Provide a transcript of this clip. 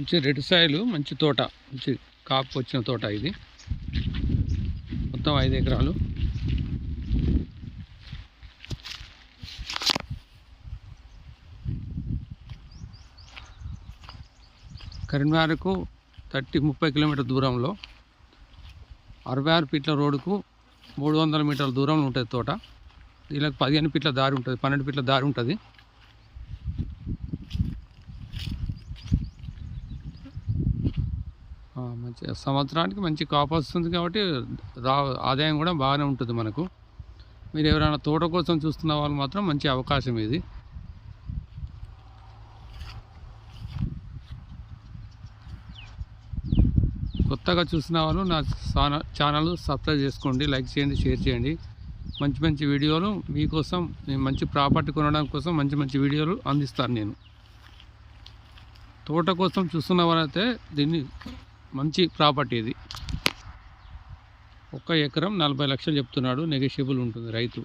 మంచి red soil, మంచి తోట, మంచి కాపు వచ్చిన తోట ఇది. మొత్తం 5 ఎకరాలు. కరీంనగర్కు 30 కిలోమీటర్ దూరంలో 66 ఫీట్ల రోడ్డుకు 300 మీటర్ల దూరంలో ఉంటుంది తోట. దీనికి 15 ఫీట్ల దారి ఉంటుంది, 12 ఫీట్ల దారి ఉంటుంది. మంచి సంవత్సరానికి మంచి కాపు వస్తుంది కాబట్టి ఆదాయం కూడా బాగానే ఉంటుంది మనకు. మీరు ఎవరైనా తోట కోసం చూస్తున్న వాళ్ళు మాత్రం మంచి అవకాశం ఇది. కొత్తగా చూసిన వాళ్ళు నా ఛానల్ సబ్స్క్రైబ్ చేసుకోండి, లైక్ చేయండి, షేర్ చేయండి. మంచి మంచి వీడియోలు మీకోసం, మంచి ప్రాపర్టీ కొనడం కోసం మంచి మంచి వీడియోలు అందిస్తాను నేను. తోట కోసం చూస్తున్న వాళ్ళైతే దీన్ని మంచి ప్రాపర్టీ ఇది. 1 ఎకరం 40 లక్షలు చెప్తున్నాడు, నెగోషియబుల్ ఉంటుంది రైతు.